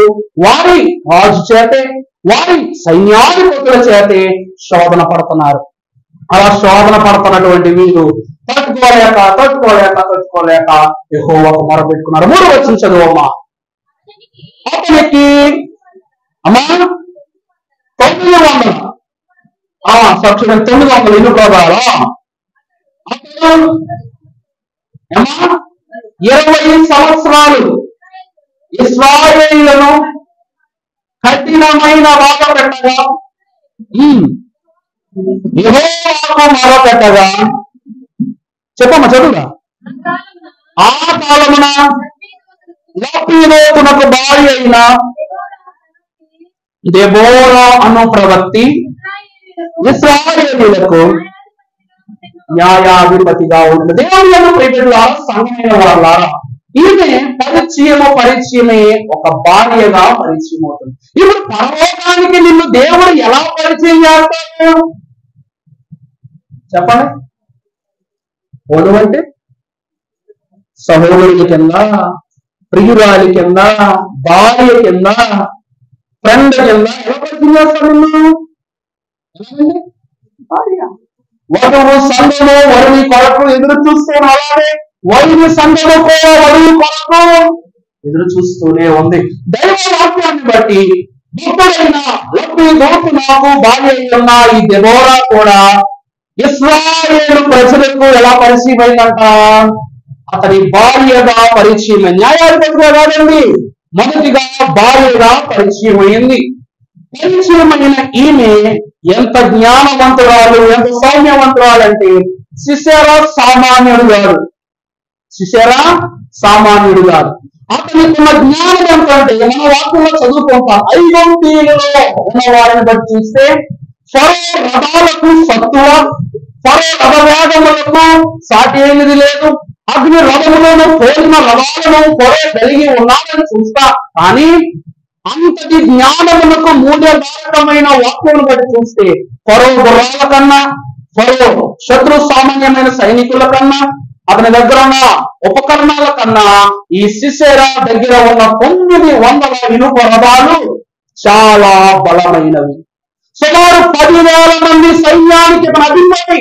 వారి రాజు చేతే, వారి సైన్యాధిపతుల చేతే శోధన పడుతున్నారు. అలా శోధన పడుతున్నటువంటి వీరు తట్టుకోలేక యెహోవాకు మొరపెట్టుకున్నారు. 3వ వచనం చదువమ్మా. అతనికి అమ్మా 900 ఇనుప రథాలు, 20 సంవత్సరాలు ఇశ్రాయేలును కఠినమైన బాధ పెట్టగా యెహోవాకు మొరపెట్టగా, చెప్పమ్మా చదువుగా. ఆ కాలమున లబ్బీనోతునకు భార్య అయిన దెబోరా అను ప్రవక్తి ఇశ్రాయేలీయులకు న్యాయాధిపతిగా ఉంటుంది. దేవుని ప్రియమైన సంఘమైన వాళ్ళ ఈమె పరిచయమే ఒక భార్యగా పరిచయం అవుతుంది. ఇప్పుడు పరలోకానికి నిన్ను దేవుడు ఎలా పరిచయం చేస్తాడు చెప్పండి? అంటే సహోదరుల కింద, ప్రియురాలి కింద, భార్య కింద, ఫ్రెండ్ కింద ఎలా పరిచయం చేస్తాడు నిన్ను? భార్య. వధువు సంఘము వరుని కొరకు ఎదురు చూస్తే అలాగే వరుని సంఘము కూడా వరుని కొరకు ఎదురు చూస్తూనే ఉంది. దైవ వాక్యాన్ని బట్టి భక్తుడైన లబ్బీనోతు నాకు భార్య ఉన్న ఈ దెబోరా కూడా ఇశ్రాయేలు ప్రజలకు ఎలా పరిచయమైందంట? అతని భార్యగా పరిచయం. న్యాయాధిపతిగా కాదండి, మొదటిగా భార్యగా పరిచయమైంది. పరిచయమైన ఈమె ఎంత జ్ఞానవంతురాలు, ఎంత సౌమ్యవంతురాలు అంటే సిసెరా సామాన్యుడు కాదు. సిసెరా సామాన్యుడు కాదు. అతనికి ఉన్న జ్ఞానం ఏంటంటే మన వాక్యంలో చదువుకుంటాం. ఐగుప్తీయులలో ఉన్న వారిని బట్టి చూస్తే ఫరో రథాలకు సత్తువ, ఫరో రథవేగములకు సాటి అయినది లేదు. అగ్ని రథములను పోలిన రథాలను ఫరో కలిగి ఉన్నాడని చూస్తా. కానీ అంతటి జ్ఞానమునకు మూల్యధారకమైన వాక్యమును బట్టి చూస్తే ఫరో గుర్రాల కన్నా, ఫరో శత్రు సామాన్యమైన సైనికుల కన్నా, అతని దగ్గర ఉన్న ఉపకరణాల కన్నా ఈ సిసెరా దగ్గర ఉన్న 900 ఇనుప రథాలు చాలా బలమైనవి. సుమారు 10,000 మంది సైన్యానికి మన అధిపతి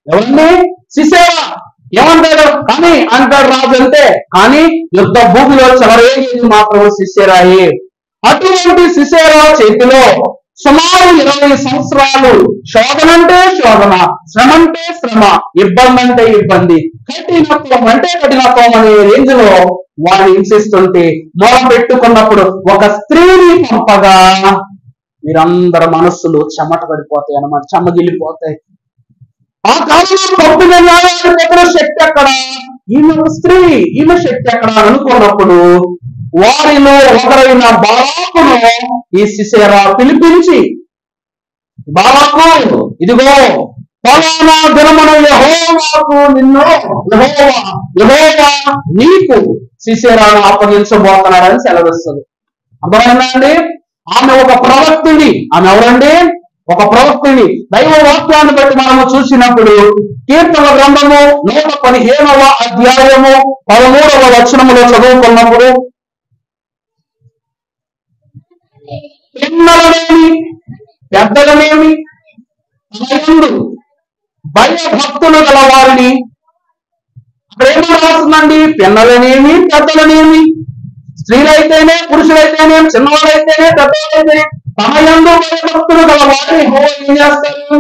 ఎవరిని? సిసెరా. ఏమంటాడు? కానీ అంటాడు రాజు అంటే, కానీ యుద్ధ భూమిలో చెలరేగేది మాత్రం సిసెరాయే. అటువంటి సిసెరా చేతిలో సుమారు 20 సంవత్సరాలు శోధన అంటే శోధన, శ్రమ అంటే శ్రమ, ఇబ్బంది అంటే ఇబ్బంది, కఠినత్వం అంటే కఠినత్వం అనే రేంజ్ లో వాడిని హింసిస్తుంటే మొదలు పెట్టుకున్నప్పుడు ఒక స్త్రీని పంపగా వీరందరి మనస్సులు చెమట పడిపోతాయి అన్నమాట, చెమ్మగిల్లిపోతాయి. ఆ కాలంలో తప్పుగా పెట్టిన శక్తి ఎక్కడ? ఈమె స్త్రీ, ఈమె శక్తి ఎక్కడ అనుకున్నప్పుడు వారిలో ఒకరైన బారాకును ఈ సిసెరా పిలిపించి, బారాకు, ఇదిగో ఫలానా దినమున యెహోవాకు నిన్ను యెహోవా నీకు సిసెరాను అప్పగించబోతున్నాడని సెలవిస్తుంది. అర్థమైందా అండి? ఆమె ఒక ప్రవక్తిని. ఆమె ఎవరండి? ఒక ప్రవక్తిని. దైవ వాక్యాన్ని బట్టి మనము చూసినప్పుడు కీర్తన గ్రంథము 115వ అధ్యాయము 13వ వచనములో చదువుకున్నప్పుడు, పిన్నలనేమి పెద్దలనేమి తనయందు భయభక్తులు గల వారిని, ప్రేమ రాస్తుందండి. పిన్నలనేమి పెద్దలనేమి, స్త్రీలైతేనే పురుషులైతేనే, చిన్నవాళ్ళైతేనే పెద్దవాళ్ళైతేనే తనయందు భయభక్తులు గల వారిని యెహోవా ఏం చేస్తారు?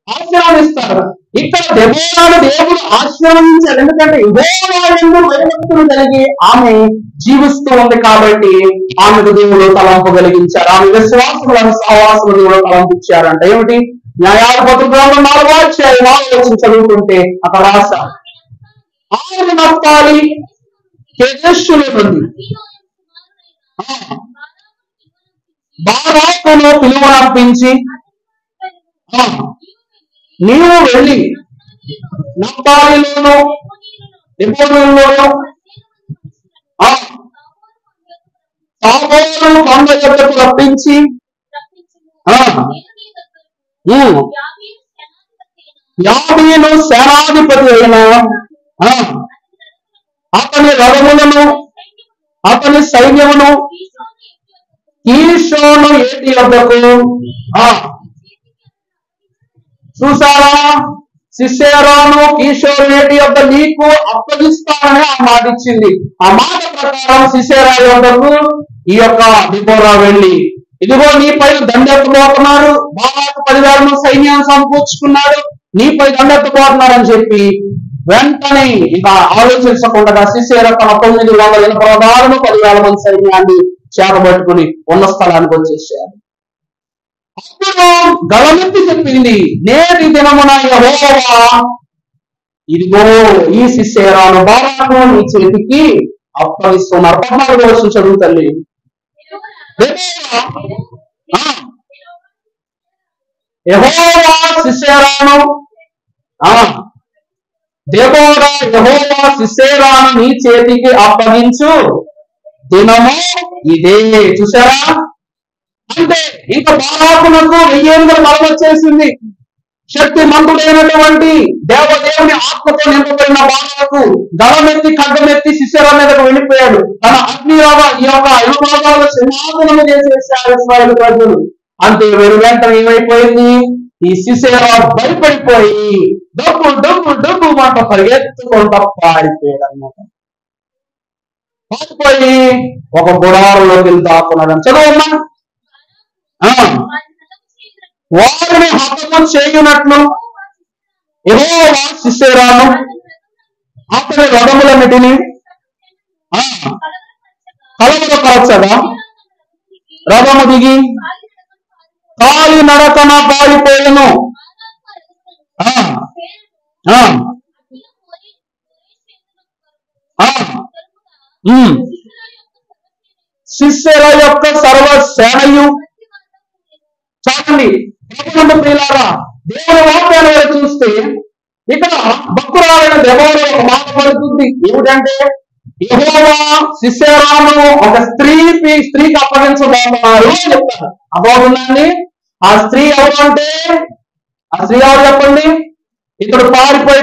ఆశీర్వదిస్తారు. ఇక్కడ దెబోరాను దేవుడు ఆశీర్వదించారు. ఎందుకంటే యెహోవా యందు భయభక్తులు కలిగి ఆమె జీవిస్తూ ఉంది కాబట్టి ఆమెకు దేవుడు తలంపు కలిగించారు. ఆమె విశ్వాసములను సహవాసము దేవుడు తలంపించారంట. ఏమిటి? న్యాయాధిపతుల గ్రంథం 4వ అధ్యాయం 4వ వచనం చదువుకుంటే అక్కడ రాశారు, ఆమె నప్తాలి కేదేశుల నుండి బారాకును పిలువనంపించి, నీవు వెళ్ళి నప్తాలిలోను ఎఫ్రాయిములోను తాబోరు కొండ యొద్దకు రప్పించి, యాబీను సేనాధిపతి అయిన అతని రథములను అతని సైన్యమును కీషోను ఏటి యొద్దకు, చూసారా, సిసెరాను కీషోను ఏటి యొద్ద నీకు అప్పగిస్తానని ఆ మాట ఇచ్చింది. ఆ మాట ప్రకారం సిసెరా యొద్దకు ఈ యొక్క దెబోరా వెళ్ళి, ఇదిగో నీపై దండెత్తబోతున్నారు, బారాకు 10,000 సైన్యాన్ని సమకూర్చుకున్నాడు, నీపై దండెత్తబోతున్నారు అని చెప్పి వెంటనే ఇంకా ఆలోచించకుండా సిసెరా తన 900 ఇనుప రథాలను 10,000 మంది సైన్యాన్ని చేతబట్టుకుని ఉన్న స్థలానికి వచ్చేసారు. అప్పుడు గలమెత్తి చెప్పింది, నేటి దినమున యెహోవా ఇదిగో ఈ సిసెరాను బారాకు నీ చేతికి అప్పగిస్తున్నారు. 14వ వచనం చదువు తల్లి. యెహోవా సిసెరాను దెబోరా యెహోవా సిసెరాను నీ చేతికి అప్పగించు దినము ఇదే. చూసారా? అంటే ఇంకా బారాకునకు 1000 బలం వచ్చేసింది. శక్తి మంతుడైనటువంటి దేవదేవుని ఆత్మతో నింపబడిన బారాకు గలమెత్తి ఖడ్గమెత్తి సిసెరా మీదకు వెళ్ళిపోయాడు. తన అగ్నియోగ ఈ యొక్క యుగభాగాలు సింహాసనము చేసేసారు ఇశ్రాయేలు ప్రజలు. అంతే వెంటనే ఏమైపోయింది? ఈ సిసెరా భయపడిపోయి డబ్బు డబ్బు డబ్బు మాట పరిగెత్తుకుంటా పారిపోయాడు అన్నమాట. పారిపోయి ఒక గుడారంలోకి వెళ్ళి దాక్కున్నాడు. చదవమ్మా. వారిని హతము చేయునట్లు యెహోవా సిసెరాను అతని రథములన్నిటిని కలవరపరచగా రథము దిగి కాలి నడకన పారిపోయెను. సిసెరా యొక్క సర్వ సేనయు చాలండి. ప్రియులారా, దేవుని వాక్యాన్ని చూస్తే ఇక్కడ భక్తురాలైన దెబోరా ఒక మాట పడుతుంది. ఏమిటంటే యెహోవా సిసెరాను ఒక స్త్రీకి అప్పగించబోతున్నారు అని చెప్తారు. అర్థమవుతుందండి? ఆ స్త్రీ ఎవరు అంటే, ఆ స్త్రీ ఎవరు చెప్పండి? ఇతడు పారిపోయి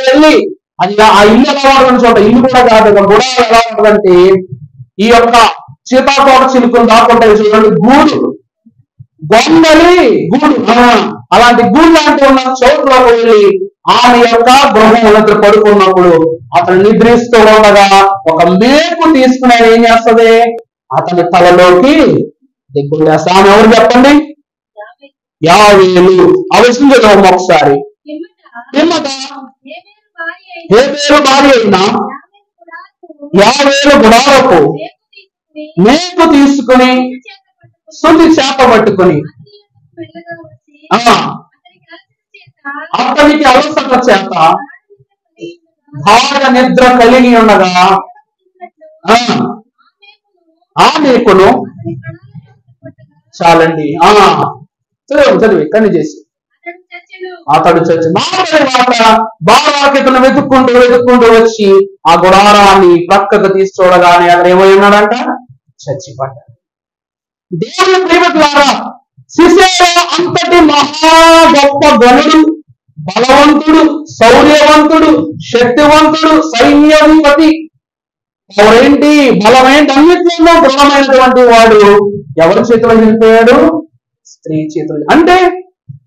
వెళ్ళి, అది ఆ ఇల్లు ఎలా ఉంటుంది చూడండి, ఇల్లు కూడా కాదు, గుడాలు ఎలా ఉంటుందంటే ఈ యొక్క సీతాకోట చిలుకలు దాక్కుంటాయి చూడండి, గూడు గొంగలి గూడు, అలాంటి గూడు లాంటి ఉన్న చోట్లోకి వెళ్ళి ఆమె యొక్క గృహం ఉన్నట్లు పడుకున్నప్పుడు అతను నిద్రిస్తూ ఉండగా ఒక మేకు తీసుకుని ఏం చేస్తుంది, అతని తలలోకి దిగ్గులేస్తా. ఆమె ఎవరు చెప్పండి? యావేలు. ఆ విషయం చదవం ఒకసారి. పిమ్మట హేబేలు భార్య అయిన యావేలు గుడారపు మేకు తీసుకుని శుద్ధి చేప పట్టుకుని అతనికి అలసట చేత గాఢ నిద్ర కలిగి ఉండగా ఆ మేకును చాలండి. చదివి కన్ని చేసి అతడు చచ్చి నా తర్వాత బారాకితను వెతుక్కుంటూ వచ్చి ఆ గుడారాన్ని ప్రక్కకు తీసి చూడగానే అతను ఏమై ఉన్నాడంట, చచ్చిపడ్డాడు. దేవుని ప్రేమ ద్వారా సిసెరా అంతటి మహా గొప్ప గనుడు, బలవంతుడు, శౌర్యవంతుడు, శక్తివంతుడు, సైన్యాధిపతి, ఎవరేంటి బలమేంటి అన్నింటిలో దృఢమైనటువంటి వాడు ఎవరి చేతిలో చనిపోయాడు? స్త్రీ చేతులు. అంటే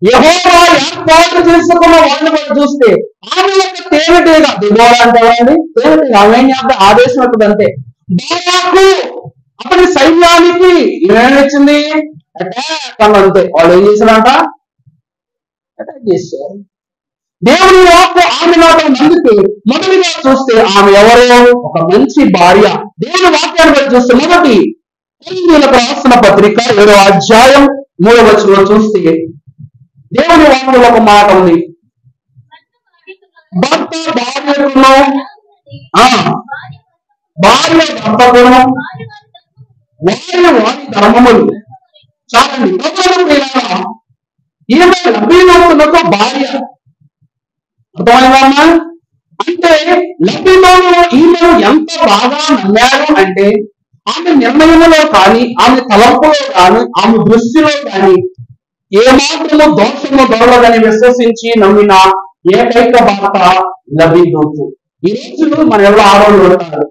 యెహోవా ఏర్పాటు చేసుకున్న వాళ్ళని బట్టి చూస్తే ఆమె యొక్క తేనెటీగ, దిబోరా అంటే ఎవరండి? తేనెటీగ. ఆమె ఏం చేద్దాం ఆదేశం ఎక్కడంటే బారాకు అతని సైన్యానికి ఏమేమిచ్చింది? అటాక్ అని. అంతే. వాళ్ళు ఏం చేశారంట? అటాక్ చేశారు. దేవుని వాక్కు ఆమె నాతో అందుకే మొదటిగా చూస్తే ఆమె ఎవరో ఒక మంచి భార్య. దేవుని వాక్యాన్ని బట్టి చూస్తే మొదటి కొరింథీయులకు రాసిన పత్రిక 7వ అధ్యాయం 3వ వచనంలో చూస్తే దేవుని వాక్యంలో ఒక మాట ఉంది. భర్త భార్యకును, భార్య భర్తకును వారి ధర్మములు. చాలండి. ఈమె లభ్యమవుతున్నతో భార్య. అర్థమైందమ్మా? అంటే లభ్యమవును ఈమెను ఎంత బాగా నమ్మారు అంటే ఆమె నిర్ణయంలో కానీ, ఆమె తలంపులో కానీ, ఆమె దృష్టిలో కానీ ఏమాత్రము దోషము దొరకదని విశ్వసించి నమ్మిన ఏకైక భర్త లభించవచ్చు. ఈ రోజు మన ఎవరో ఆడవాళ్ళు ఉంటారు.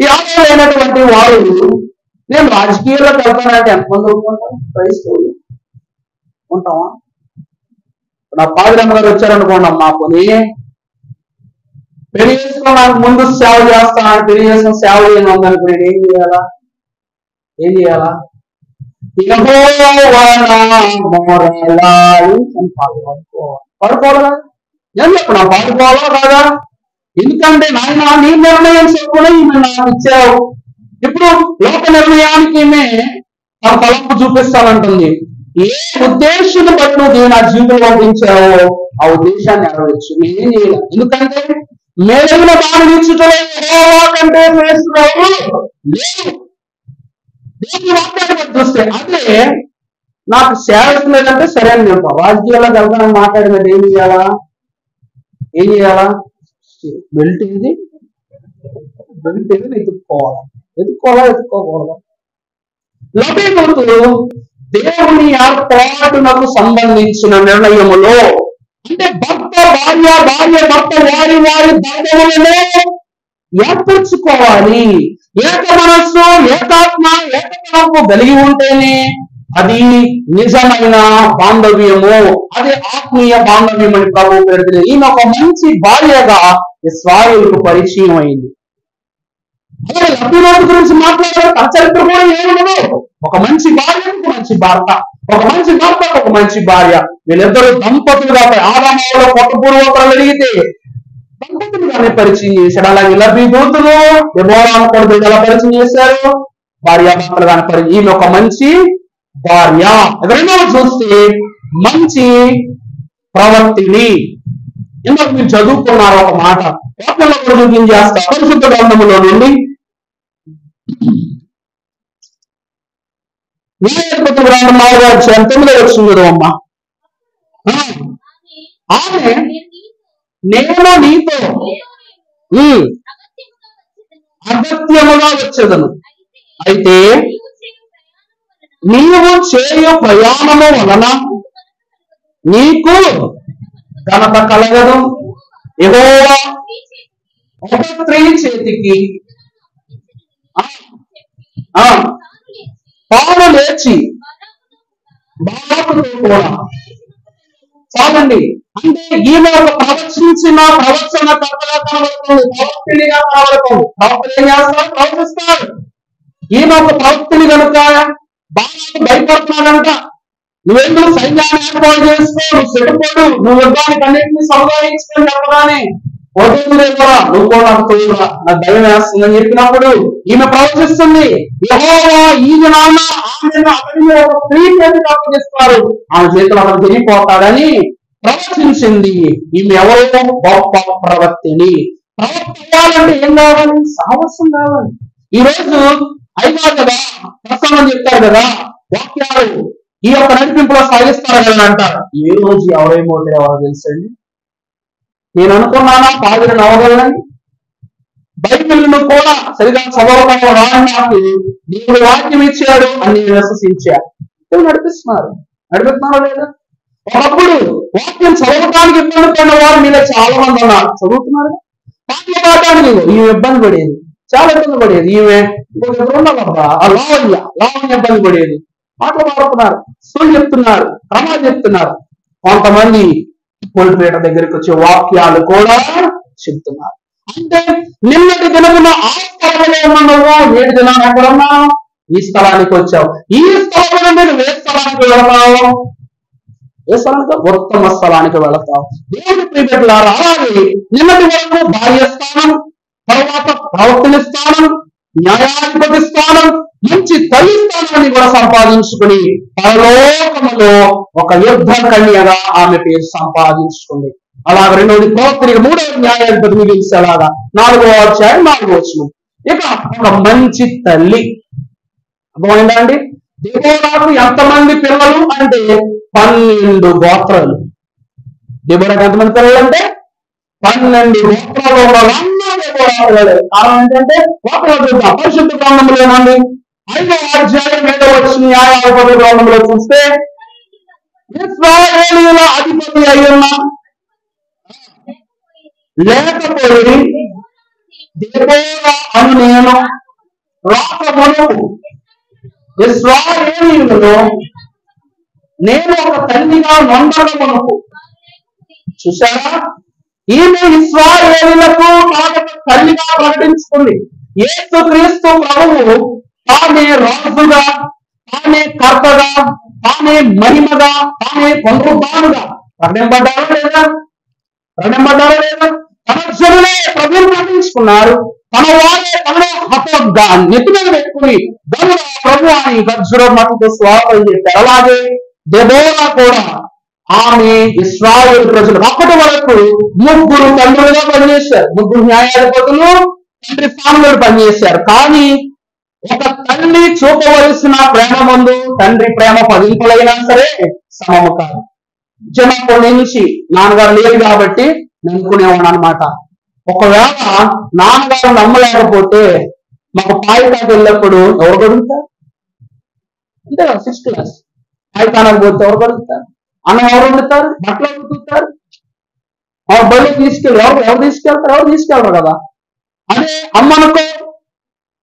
ఈ ఆడవాళ్ళు అయినటువంటి వారు నేను రాజకీయాల్లోకి వెళ్తానంటే ఎంతమంది ఒప్పుకుంటాం? క్రైస్తవులు ఉంటామా? నా పాదిరమ్మ గారు వచ్చారనుకోండి, అమ్మా పోనీ పెళ్లి చేసుకోవడానికి ముందు సేవ చేస్తాను, పెళ్లి చేసుకుని సేవ చేయను ఉందనుకో, నేను ఏం చేయాలా? పడుకోవాలా? ఏం చెప్పు, నా పడుకోవాలా కాదా? ఎందుకంటే నాయన నీ నిర్ణయం చెప్పుకుని ఈమె నాకు ఇచ్చావు. ఇప్పుడు లోక నిర్ణయానికి ఈమె తన తలంపు చూపిస్తానంటుంది. ఏ ఉద్దేశం బట్టి నువ్వు దీన్ని నా జీవితంలో పంపించావో ఆ ఉద్దేశాన్ని నెరవేర్చు. నేనేం చేయాలి? ఎందుకంటే మేలైన దాని ఇచ్చుటలో కంటే వేస్తున్నావు లేదు. దేవుని వాక్యాన్ని బట్టి చూస్తే అదే నాకు సేవ లేదంటే సరే అని చెప్పావు. రాజకీయాల్లో వెళ్తానని మాట్లాడినది ఏం చేయాలా? బెల్ట్ ఏది ఎత్తుక్కోవాలా? లభ్యమవుతూ దేవుని ఏర్పాటునకు సంబంధించిన నిర్ణయములో అంటే భర్త భార్య భర్త వారి ధర్మములలో ఏర్పరచుకోవాలి. ఏక మనస్సు, ఏకాత్మ, ఏకతనము కలిగి ఉంటేనే అది నిజమైన బాంధవ్యము, అది ఆత్మీయ బాంధవ్యం అని ప్రభువు పెడుతుంది. ఈమె ఒక మంచి భార్యగా ఇశ్రాయేలుకు పరిచయం అయింది. అలాగే లభ్యమవుతు గురించి మాట్లాడారు. తన చరిత్ర కూడా ఏముండదు. ఒక మంచి భార్య, ఒక మంచి భర్త, ఒక మంచి భర్త, ఒక మంచి భార్య, వీళ్ళిద్దరూ దంపతులుగా ఆదాములో కొత్త పూర్వకులు అడిగితే దంపతులుగానే పరిచయం చేశాడు. అలాగే లభ్యదూతులు దెబోరాను కొడుకులు ఎలా పరిచయం చేశారు? భార్యాభర్తలుగానే పరిచయం. ఈమె ఒక మంచి భార్య. ఎవరైనా చూస్తే మంచి ప్రవర్తిని. ఇందుకు మీరు చదువుకున్నారు ఒక మాట. వాక్యంలో కూడా చూపించేస్తా. పరిశుద్ధ గ్రంథములో నుండి న్యాయాధిపతి గ్రంథం 4వ అధ్యాయం 9వ వచనం చదవమ్మా. ఆమె నేను నీతో అగత్యముగా వచ్చేదను. అయితే నీవు చేయు ప్రయాణము వలన నీకు ఘనత కలగదు. యెహోవా ఒక స్త్రీ చేతికి తాను లేచి బాలాకుతో కూడా చాలండి. అంటే ఈమె ఒక ప్రవచించిన ప్రవచన కర్తగా కనబడుతుంది, ప్రవక్తినిగా కనబడుతుంది. ప్రవక్తలు ఏం చేస్తారు? ప్రవచిస్తారు. ఈమె ఒక ప్రవక్తిని కనుక బాలాకు భయపడుతున్నాడంట. నువ్వెందుకు సైన్యాన్ని ఏర్పాటు చేసుకో, నువ్వు సిద్ధపడు, నువ్వు యుద్ధానికి అన్నింటినీ సంపాదించుకొని చెప్పగానే వదులురా, నువ్వు కూడా నాకు తోడురా, నాకు భయం వేస్తుందని చెప్పినప్పుడు ఈమె ప్రవచిస్తుంది. యెహోవా ఈ దినాన ఆమెను అతని ఒక స్త్రీ చేతికి అప్పగిస్తారు, ఆమె చేతులు అతను తిరిగిపోతాడని ప్రవచించింది. ఈమె ఎవరో గొప్ప ప్రవక్తిని. ప్రవక్త అవ్వాలంటే ఏం కావాలి? సాహసం కావాలి. ఈ రోజు అయినా కదా ప్రసంగం చెప్తారు కదా, వాక్యాలు ఈ యొక్క నడిపింపులో సాగిస్తారు కదా అంటారు. ఏ రోజు ఎవరేమో ఎవరో తెలుసండి. నేను అనుకున్నానా పాదిరి నవగలని? బైబిల్ను కూడా సరిగా చదవకుండా రాని నాకు దేవుడు వాక్యం ఇచ్చాడు అని నేను విశ్వసించా. నడిపిస్తున్నారా లేదా? ఒకప్పుడు వాక్యం చదవటానికి ఇబ్బంది పడిన వారు మీలో చాలా మంది ఉన్నారు. చదువుతున్నారు. పాటలు పాడటానికి ఈమె ఇబ్బంది పడేది, చాలా ఇబ్బంది పడేది. ఈమె లావణ్య ఇబ్బంది పడేది. పాటలు పాడుతున్నారు, స్కూల్ చెప్తున్నారు, క్రమాలు చెప్తున్నారు. కొంతమంది కోల్పేట దగ్గరికి వచ్చే వాక్యాలు కూడా చెప్తున్నారు. అంటే నిన్నటి దినమున ఆ స్థలంలో ఉన్నావు, నేటి దినాన్ని ఎక్కడున్నా ఈ స్థలానికి వచ్చావు. ఈ స్థలంలో మీరు ఏ స్థలానికి వెళతావు? ఏ స్థలానికి? ఉత్తమ స్థలానికి వెళతావు. దేవుడి ప్రియబిడ్డలారా, అలాగే నిన్నటి వరకు భార్య స్థానం, తర్వాత ప్రవక్తని స్థానం, న్యాయాధిపతి స్థానం, మంచి తల్లి స్థానాన్ని కూడా సంపాదించుకుని పరలోకములో ఒక యుద్ధ కన్యగా ఆమె పేరు సంపాదించుకుంది. అలాగ రెండవది ప్రవక్తనికి, మూడవ న్యాయాధిపతి మిగిలిసేలాగా 4వ అధ్యాయం 4వ వచనం. ఇక ఒక మంచి తల్లి. అర్థమైందా అండి? దెబోరాకు ఎంతమంది పిల్లలు అంటే 12 గోత్రాలు. దెబోరాకు ఎంతమంది పిల్లలు అంటే 12 గోత్రాలు వాళ్ళందరూ దెబోరా పిల్లలే. కారణం ఏంటంటే గోత్రాలు చూద్దాం. పరిశుద్ధ గ్రంథంలో ఏమండి? 5వ అధ్యాయం 7వ వచనం న్యాయాధిపతి గ్రంథంలో చూస్తే, ఇశ్రాయేలీయుల అధిపతి అయ్యున్న లేకపోయి దెబోరా అను నేను రాకమునుపు ఇశ్రాయేలీయులలో నేను ఒక తల్లిగా నొందడమునుపు. చూసారా? ఈమె ఇశ్రాయేలీయులకు తాను తల్లిగా ప్రకటించుకుంది. యేసుక్రీస్తు ప్రభువు తానే రాజుగా, తానే కర్తగా, తానే మహిమగా, తానే పునరుద్ధానుగా ప్రకటింపడ్డారా లేదా? తన జనులే ప్రభువును ప్రకటించుకున్నారు. తన వారే తనలో హతోగ్గా నెత్తి మీద పెట్టుకుని గనుడ ప్రభు అని గర్జుర మట్టుతో స్వాగతం చేశారు. అలాగే దెబోరా కూడా ఆమె ఇశ్రాయేలు ప్రజలు అప్పటి వరకు 3 తండ్రులుగా పనిచేశారు. 3 న్యాయాధిపతులు తండ్రి స్థానంలో పనిచేశారు. కానీ ఒక తల్లి చూపవలసిన ప్రేమ ముందు తండ్రి ప్రేమ 10 సరే సమము కాదు. చిన్నప్పటి నుంచి నాన్నగారు లేరు కాబట్టి నమ్ముకునేవాడు అనమాట. ఒకవేళ నాన్నగారు నమ్మలేకపోతే మాకు పాయితాకు వెళ్ళినప్పుడు ఎవరు గడుగుతారు? అంతే కదా, 6th క్లాస్ పాయితానికి పోతే ఎవరు గడుగుతారు? అన్నం ఎవరు వండుతారు? బట్టలు ఎవరు ఉతుకుతారు? బళ్ళు ఎవరు తీసుకెళ్తారు కదా. అదే అమ్మనుకో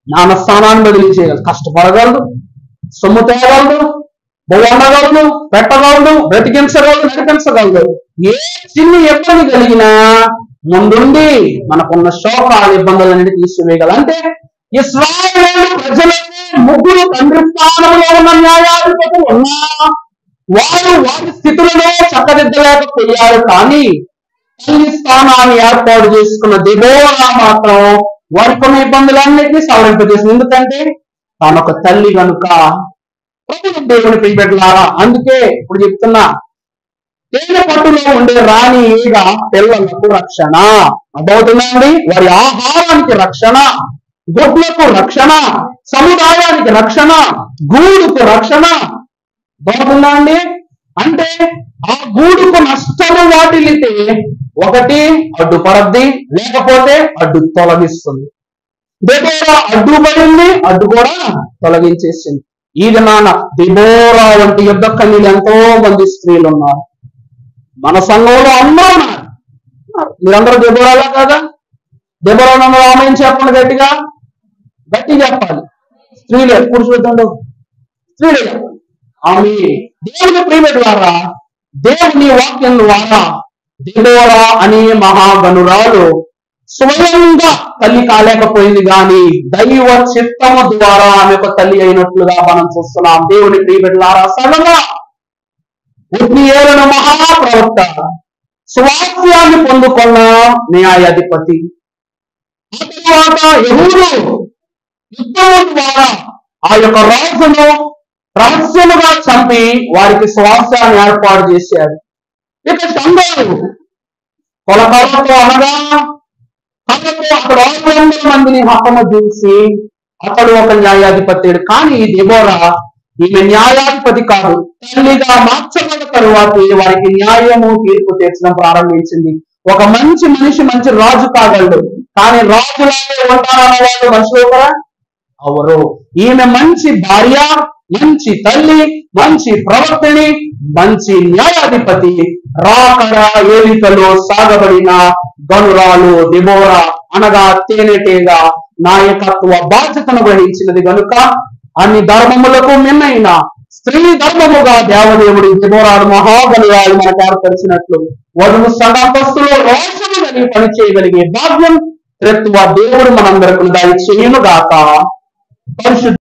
నాన్న స్థానాన్ని బదిలీ చేయగలదు, కష్టపడగలదు, సొమ్ము తేగలదు, వండగలదు, పెట్టగలదు, బ్రతికించగలదు, నడిపించగలదు. ఏ చిన్న ఇబ్బంది కలిగినా ముందుండి మనకున్న శోకాల ఇబ్బందులన్నిటి తీసివేయగలదు. అంటే ఇశ్రాయేలు ప్రజలకు 3 తండ్రి స్థానంలో ఉన్న న్యాయాధిపతులు ఉన్నా వారు వారి స్థితులలో చక్కదిద్దలేకపోయారు. కానీ తల్లి స్థానాన్ని ఏర్పాటు చేసుకున్న దెబోరా మాత్రం వారికి ఉన్న ఇబ్బందులన్నిటినీ సవరింపజేసింది. ఎందుకంటే తాను ఒక తల్లి కనుక. ప్రభువు దేవుని ప్రియబిడ్డలారా, అందుకే ఇప్పుడు చెప్తున్నా, తేనె పట్టులో ఉండే రాణి ఈగ పిల్లలకు రక్షణ. అర్థమవుతుందండి? వారి ఆహారానికి రక్షణ, గుడ్లకు రక్షణ, సముదాయానికి రక్షణ, గూడుకు రక్షణ. అర్థమవుతుందా అండి? అంటే ఆ గూడుకు నష్టము వాటిల్లితే ఒకటి అడ్డుపడద్ది, లేకపోతే అడ్డు తొలగిస్తుంది. దెబోరా అడ్డుపడింది, అడ్డు కూడా తొలగించేసింది. ఈ దినాన దెబోరా వంటి యుద్ధ కన్యలు ఎంతో మంది స్త్రీలు ఉన్నారు. మన సంఘంలో అందరూ ఉన్నారు. మీరందరూ దెబోరాలా కాదా? దెబోరా ఆమెను చెప్పండి, గట్టిగా చెప్పాలి. స్త్రీలే ఎప్పుడు చూద్దాం, స్త్రీలే చెప్పండి. ఆమె దేవుని ప్రియమైన ద్వారా, దేవుని వాక్యం ద్వారా దెబోరా అనే మహాగణురాలు స్వయంగా తల్లి కాలేకపోయింది, కానీ దైవ చిత్తము ద్వారా ఆమె ఒక తల్లి అయినట్లుగా మనం చూస్తున్నాం. దేవుని ప్రియబిడ్డలారా, సడగా ఉత్నియేలును మహాప్రవక్త, స్వాస్థ్యాన్ని పొందుకున్న న్యాయాధిపతి, ఆ తర్వాత యెహూదు యుద్ధం ద్వారా ఆ యొక్క రాజును రహస్యముగా చంపి వారికి స్వాస్థ్యాన్ని ఏర్పాటు చేశారు. ఇక సంఘాలు కొలకలతో అనగా అక్కడ 600 మందిని హతము చేసి అతడు ఒక న్యాయాధిపతి. కానీ దెబోరా ఈమె న్యాయాధిపతి కాదు, తల్లిగా మార్చబడిన తరువాత వారికి న్యాయము తీర్పు తీర్చడం ప్రారంభించింది. ఒక మంచి మనిషి మంచి రాజు కాగలడు, కానీ రాజులాగే ఉంటారన్న వాళ్ళు మనుషులు కూడా అవరు. ఈమె మంచి భార్య, మంచి తల్లి, మంచి ప్రవర్తని, మంచి న్యాయాధిపతి, రాకడ ఏలికలో సాగబడిన గనురాలు దెబోరా అనగా తేనెటేగా నాయకత్వ బాధ్యతను గ్రహించినది గనుక అన్ని ధర్మములకు మిన్నైన స్త్రీ ధర్మముగా దేవదేవుడి దెబోరాను మహాగనురాలు మనకు ఏర్పరిచినట్లు వధువు సదాంతస్తులో రోషము కలిగి పని చేయగలిగే భాగ్యం త్రిత్వ దేవుడు మనందరకు దయచేయును గాక. పరిశుద్ధ